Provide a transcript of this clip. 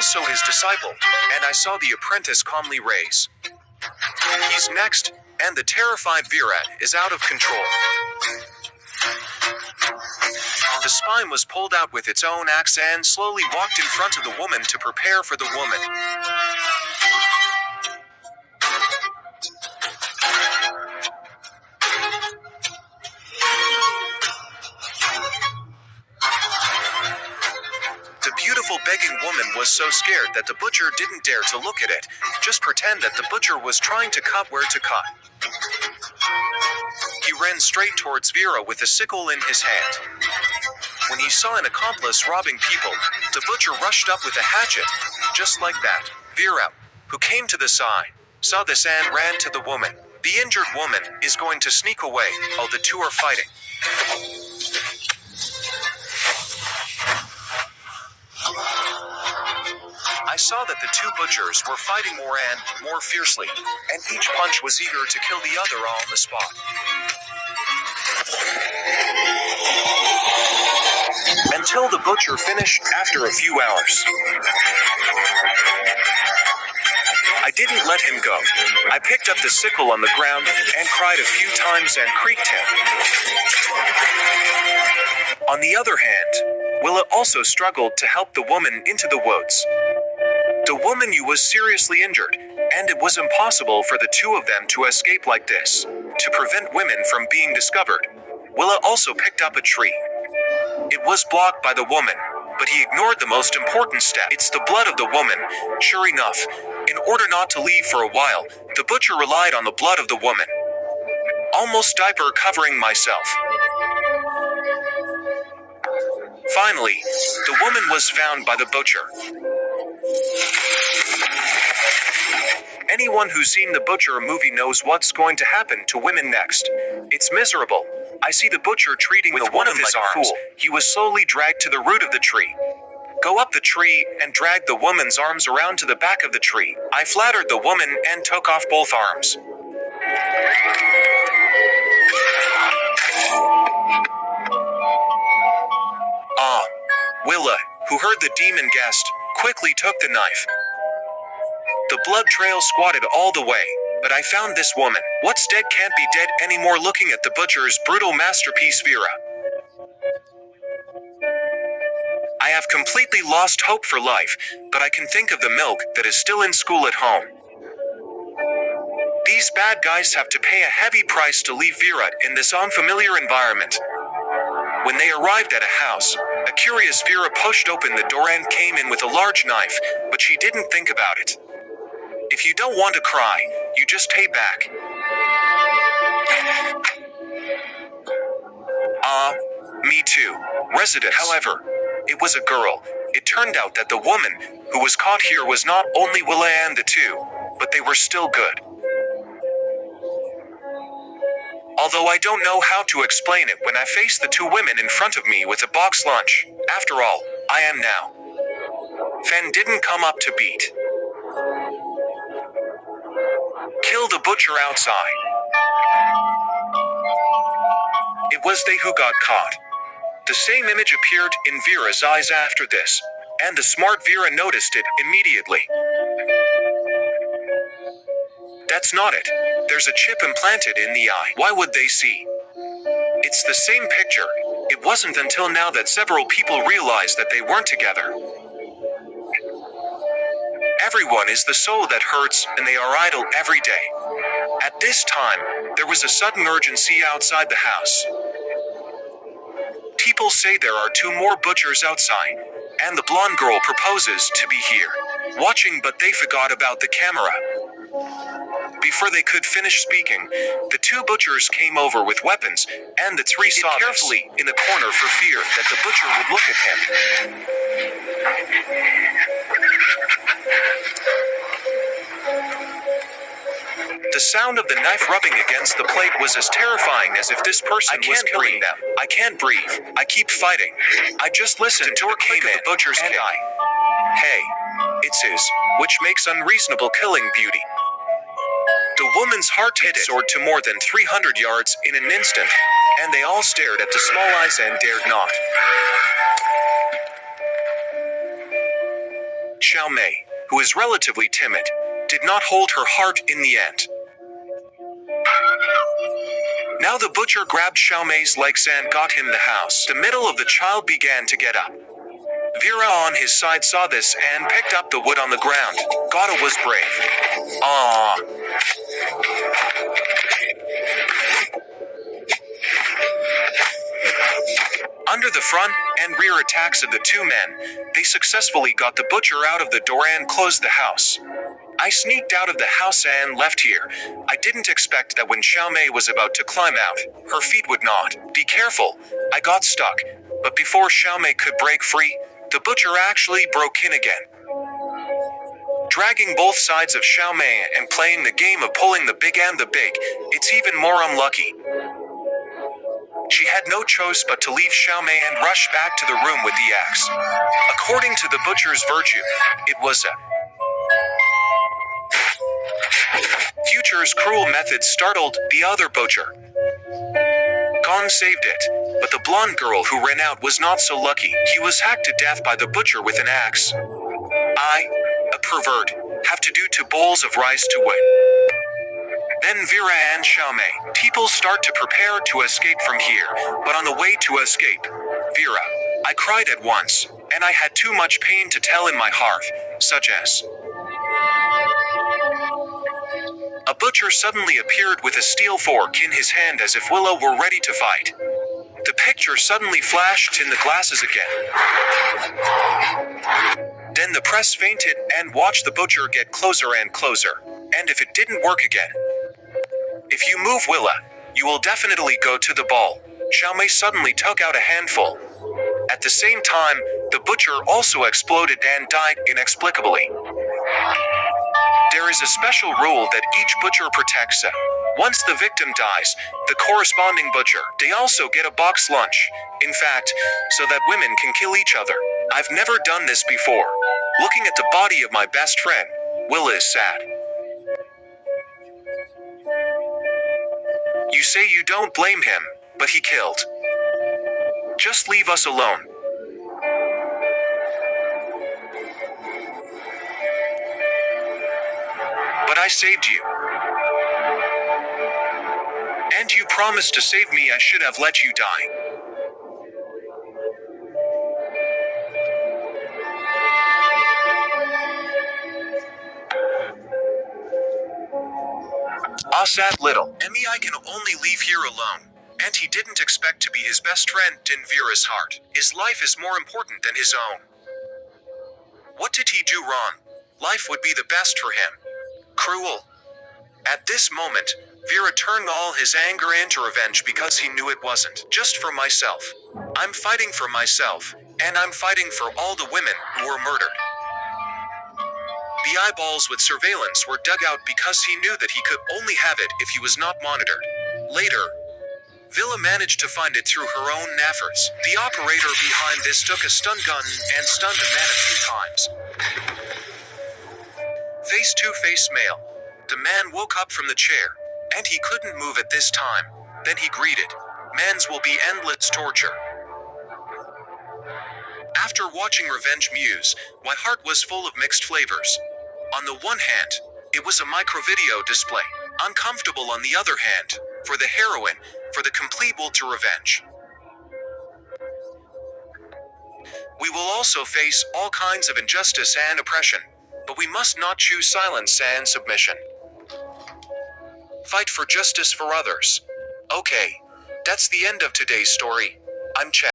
also his disciple, and I saw the apprentice calmly raise. He's next, and the terrified Virat is out of control. The spine was pulled out with its own axe and slowly walked in front of the woman to prepare for the woman. The beautiful begging woman was so scared that the butcher didn't dare to look at it, just pretend that the butcher was trying to cut where to cut. He ran straight towards Vera with a sickle in his hand. When he saw an accomplice robbing people, the butcher rushed up with a hatchet. Just like that, Vera, who came to the side, saw this and ran to the woman. The injured woman is going to sneak away while the two are fighting. I saw that the two butchers were fighting more and more fiercely, and each punch was eager to kill the other on the spot. Until the butcher finished after a few hours. I didn't let him go. I picked up the sickle on the ground and cried a few times and creaked him. On the other hand, Willa also struggled to help the woman into the woods. The woman was seriously injured, and it was impossible for the two of them to escape like this. To prevent women from being discovered, Willa also picked up a tree. It was blocked by the woman, but he ignored the most important step. It's the blood of the woman. Sure enough, in order not to leave for a while, the butcher relied on the blood of the woman. Almost diaper covering myself. Finally, the woman was found by the butcher. Anyone who's seen the Butcher movie knows what's going to happen to women next. It's miserable. I see the butcher treating with one of his arms. He was slowly dragged to the root of the tree. Go up the tree and drag the woman's arms around to the back of the tree. I flattered the woman and took off both arms. Willa, who heard the demon guest, quickly took the knife. The blood trail squatted all the way, but I found this woman. What's dead can't be dead anymore. Looking at the butcher's brutal masterpiece, Vera, I have completely lost hope for life, but I can think of the milk that is still in school at home. These bad guys have to pay a heavy price to leave Vera in this unfamiliar environment. When they arrived at a house, a curious Vera pushed open the door and came in with a large knife, but she didn't think about it. If you don't want to cry, you just stay back. Me too. Resident. However, it was a girl. It turned out that the woman who was caught here was not only Willa and the two, but they were still good. Although I don't know how to explain it when I face the two women in front of me with a box lunch. After all, I am now. Fen didn't come up to beat. Kill the butcher outside. It was they who got caught. The same image appeared in Vera's eyes after this, and the smart Vera noticed it immediately. That's not it. There's a chip implanted in the eye. Why would they see? It's the same picture. It wasn't until now that several people realized that they weren't together. Everyone is the soul that hurts, and they are idle every day. At this time, there was a sudden urgency outside the house. People say there are two more butchers outside, and the blonde girl proposes to be here, watching, but they forgot about the camera. Before they could finish speaking, the two butchers came over with weapons, and the three saw carefully in the corner for fear that the butcher would look at him. The sound of the knife rubbing against the plate was as terrifying as if this person was killing them. I can't breathe. I keep fighting. I just listened to the click of the butcher's and Hey, it's his, which makes unreasonable killing beauty. The woman's heart hit soared to more than 300 yards in an instant, and they all stared at the small eyes and dared not. Xiao Mei, who is relatively timid, did not hold her heart in the end. Now the butcher grabbed Xiao Mei's legs and got him the house. The middle of the child began to get up. Vera on his side saw this and picked up the wood on the ground. Gata was brave. Aww. Under the front and rear attacks of the two men, they successfully got the butcher out of the door and closed the house. I sneaked out of the house and left here. I didn't expect that when Xiao Mei was about to climb out, her feet would not. Be careful. I got stuck. But before Xiao Mei could break free, the butcher actually broke in again. Dragging both sides of Xiao Mei and playing the game of pulling the big and the big, it's even more unlucky. She had no choice but to leave Xiao Mei and rush back to the room with the axe. According to the butcher's virtue, it was a Future's cruel methods startled the other butcher. Gon saved it, but the blonde girl who ran out was not so lucky. He was hacked to death by the butcher with an axe. I, a pervert, have to do 2 bowls of rice to win. Then Vera and Xiao Mei. People start to prepare to escape from here, but on the way to escape, Vera, I cried at once, and I had too much pain to tell in my heart, such as a butcher suddenly appeared with a steel fork in his hand as if Willow were ready to fight. The picture suddenly flashed in the glasses again. Then the press fainted and watched the butcher get closer and closer, and if it didn't work again. If you move Willa, you will definitely go to the ball. Xiao Mei suddenly took out a handful. At the same time, the butcher also exploded and died inexplicably. There is a special rule that each butcher protects a. Once the victim dies, the corresponding butcher, they also get a box lunch. In fact, so that women can kill each other. I've never done this before. Looking at the body of my best friend, Willa is sad. You say you don't blame him, but he killed. Just leave us alone. But I saved you. And you promised to save me. I should have let you die. Ah, sad little Emmy, I can only leave here alone. And he didn't expect to be his best friend in Vera's heart. His life is more important than his own. What did he do wrong? Life would be the best for him. Cruel. At this moment, Vera turned all his anger into revenge because he knew it wasn't just for myself. I'm fighting for myself, and I'm fighting for all the women who were murdered. The eyeballs with surveillance were dug out because he knew that he could only have it if he was not monitored. Later, Villa managed to find it through her own efforts. The operator behind this took a stun gun and stunned the man a few times. Face-to-face male. The man woke up from the chair, and he couldn't move at this time. Then he greeted, "Man's will be endless torture." After watching Revenge Muse, my heart was full of mixed flavors. On the one hand, it was a micro-video display. Uncomfortable on the other hand, for the heroine, for the complete will to revenge. We will also face all kinds of injustice and oppression, but we must not choose silence and submission. Fight for justice for others. Okay, that's the end of today's story. I'm Chad.